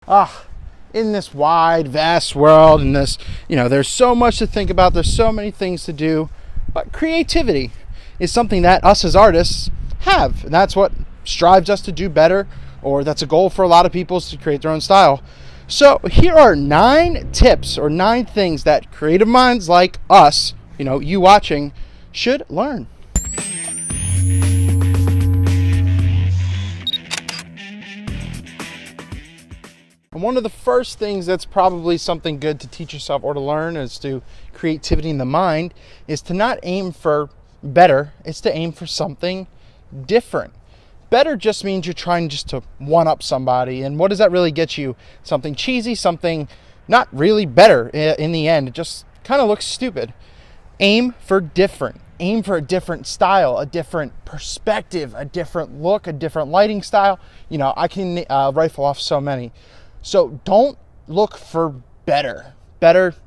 In this wide, vast world, and this, there's so much to think about, there's so many things to do, but creativity is something that us as artists have, and that's what strives us to do better, or that's a goal for a lot of people, is to create their own style. So here are 9 tips or 9 things that creative minds like us, you watching, should learn. And one of the first things that's probably something good to teach yourself or to learn as to creativity in the mind is to not aim for better, it's to aim for something different. Better just means you're trying just to one-up somebody, and what does that really get you? Something cheesy, something not really better in the end. It just kind of looks stupid. Aim for different. Aim for a different style, a different perspective, a different look, a different lighting style. I can rifle off so many. So don't look for better.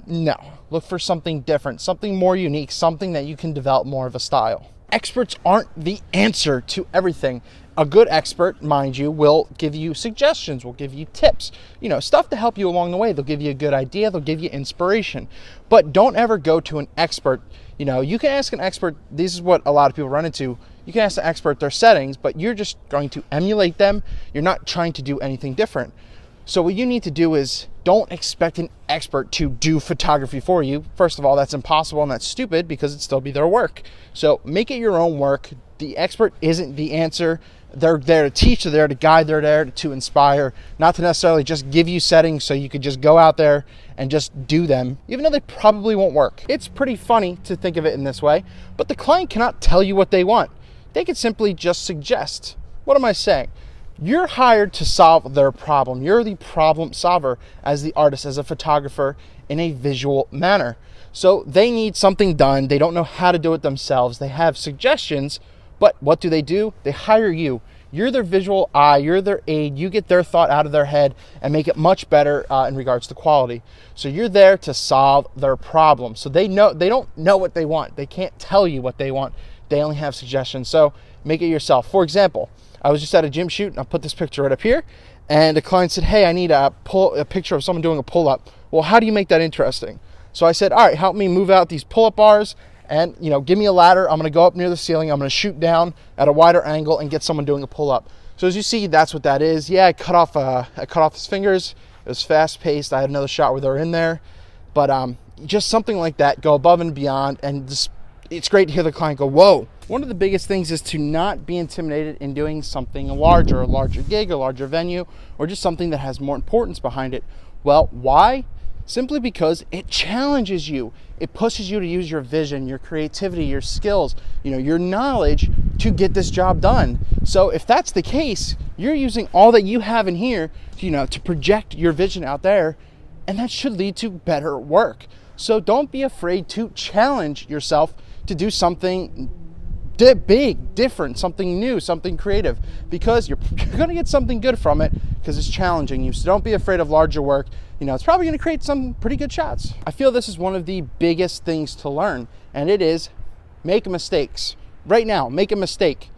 No. Look for something different, something more unique, something that you can develop more of a style. Experts aren't the answer to everything. A good expert, mind you, will give you suggestions, will give you tips, stuff to help you along the way. They'll give you a good idea, they'll give you inspiration. But don't ever go to an expert. You can ask an expert, this is what a lot of people run into. You can ask an expert their settings, but you're just going to emulate them. You're not trying to do anything different. So what you need to do is don't expect an expert to do photography for you. First of all, that's impossible and that's stupid because it'd still be their work. So make it your own work. The expert isn't the answer. They're there to teach, they're there to guide, they're there to inspire, not to necessarily just give you settings so you could just go out there and just do them, even though they probably won't work. It's pretty funny to think of it in this way, but the client cannot tell you what they want. They could simply just suggest. What am I saying? You're hired to solve their problem. You're the problem solver as the artist, as a photographer, in a visual manner. So they need something done. They don't know how to do it themselves. They have suggestions, but what do? They hire you. You're their visual eye. You're their aid. You get their thought out of their head and make it much better in regards to quality. So you're there to solve their problem. So they don't know what they want. They can't tell you what they want. They only have suggestions. So make it yourself. For example, I was just at a gym shoot, and I'll put this picture right up here, and the client said, hey, I need a picture of someone doing a pull-up. Well, how do you make that interesting? So I said, all right, help me move out these pull-up bars, and give me a ladder. I'm going to go up near the ceiling. I'm going to shoot down at a wider angle and get someone doing a pull-up. So as you see, that's what that is. Yeah, I cut off his fingers. It was fast-paced. I had another shot where they were in there. But just something like that, go above and beyond, and just, it's great to hear the client go, whoa. One of the biggest things is to not be intimidated in doing something larger, a larger gig, a larger venue, or just something that has more importance behind it. Well, why? Simply because it challenges you. It pushes you to use your vision, your creativity, your skills, your knowledge to get this job done. So if that's the case, you're using all that you have in here, to project your vision out there, and that should lead to better work. So don't be afraid to challenge yourself to do something big, different, something new, something creative, because you're going to get something good from it because it's challenging you. So don't be afraid of larger work. It's probably going to create some pretty good shots. I feel this is one of the biggest things to learn, and it is make mistakes. Right now, make a mistake.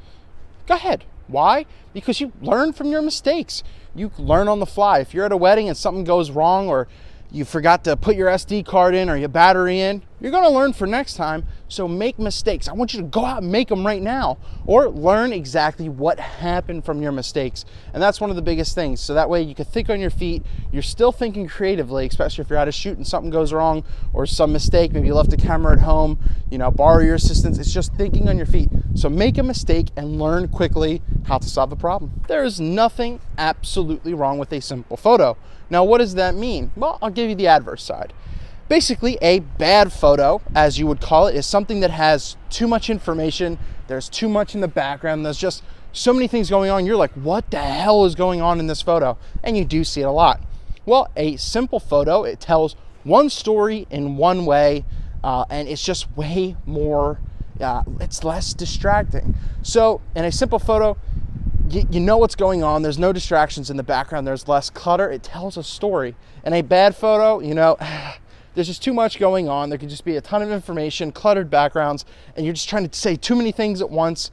Go ahead. Why? Because you learn from your mistakes. You learn on the fly. If you're at a wedding and something goes wrong, or you forgot to put your SD card in or your battery in, you're going to learn for next time. So make mistakes. I want you to go out and make them right now, or learn exactly what happened from your mistakes. And that's one of the biggest things. So that way you can think on your feet. You're still thinking creatively, especially if you're at a shoot and something goes wrong or some mistake. Maybe you left the camera at home, borrow your assistance. It's just thinking on your feet. So make a mistake and learn quickly how to solve the problem. There is nothing absolutely wrong with a simple photo. Now, what does that mean? Well, I'll give you the adverse side. Basically, a bad photo, as you would call it, is something that has too much information. There's too much in the background. There's just so many things going on. You're like, what the hell is going on in this photo? And you do see it a lot. Well, a simple photo, it tells one story in one way, and it's just way more, it's less distracting. So in a simple photo, you know what's going on. There's no distractions in the background. There's less clutter. It tells a story. In a bad photo, there's just too much going on. There could just be a ton of information, cluttered backgrounds, and you're just trying to say too many things at once.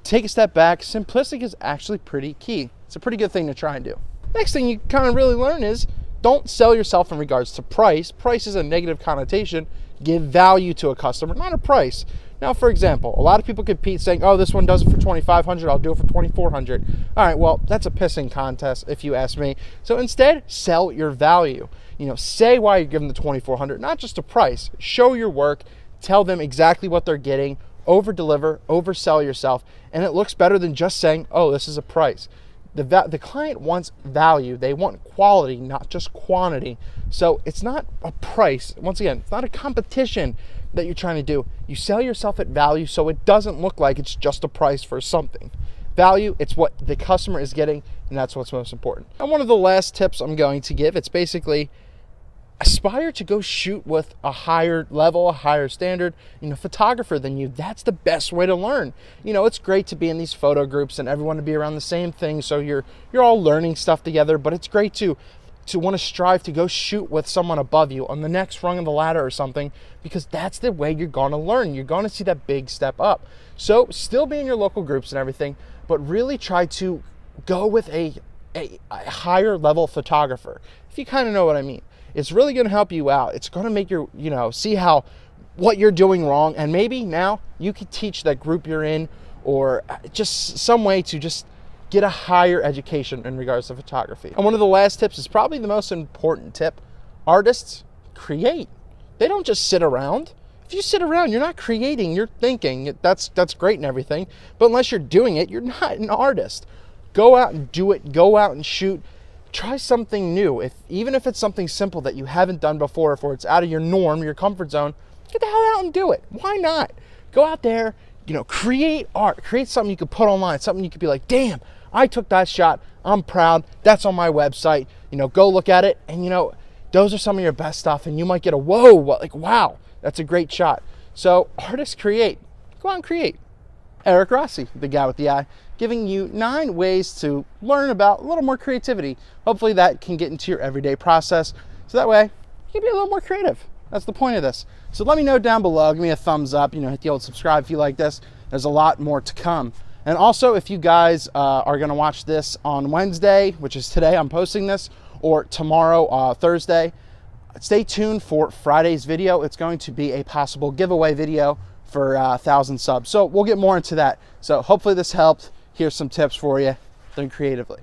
Take a step back. Simplistic is actually pretty key. It's a pretty good thing to try and do. Next thing you kind of really learn is don't sell yourself in regards to price. Price is a negative connotation. Give value to a customer, not a price. Now, for example, a lot of people compete saying, oh, this one does it for $2,500, I'll do it for $2,400. All right, well, that's a pissing contest if you ask me. So instead, sell your value. Say why you're giving the $2,400, not just a price. Show your work, tell them exactly what they're getting, over-deliver, oversell yourself, and it looks better than just saying, oh, this is a price. The client wants value. They want quality, not just quantity. So it's not a price. Once again, it's not a competition that you're trying to do. You sell yourself at value so it doesn't look like it's just a price for something. Value, it's what the customer is getting, and that's what's most important. And one of the last tips I'm going to give, it's basically aspire to go shoot with a higher level, a higher standard, photographer than you. That's the best way to learn. It's great to be in these photo groups and everyone to be around the same thing, so you're all learning stuff together, but it's great to want to strive to go shoot with someone above you on the next rung of the ladder or something, because that's the way you're going to learn. You're going to see that big step up. So still be in your local groups and everything, but really try to go with a higher level photographer, if you kind of know what I mean. It's really going to help you out. It's going to make you, see what you're doing wrong. And maybe now you could teach that group you're in, or just some way to just get a higher education in regards to photography. And one of the last tips is probably the most important tip. Artists create. They don't just sit around. If you sit around, you're not creating, you're thinking. That's great and everything. But unless you're doing it, you're not an artist. Go out and do it. Go out and shoot. Try something new. Even if it's something simple that you haven't done before, or it's out of your norm, your comfort zone, get the hell out and do it. Why not? Go out there, create art. Create something you could put online, something you could be like, damn, I took that shot. I'm proud. That's on my website. Go look at it. And, those are some of your best stuff. And you might get a whoa, like, wow, that's a great shot. So artists create. Go out and create. Eric Rossi, the guy with the eye, giving you 9 ways to learn about a little more creativity. Hopefully that can get into your everyday process, so that way you can be a little more creative. That's the point of this. So let me know down below. Give me a thumbs up. Hit the old subscribe if you like this. There's a lot more to come. And also, if you guys are going to watch this on Wednesday, which is today, I'm posting this, or tomorrow, Thursday, stay tuned for Friday's video. It's going to be a possible giveaway video for 1,000 subs. So we'll get more into that. So hopefully this helped. Here's some tips for you. Think creatively.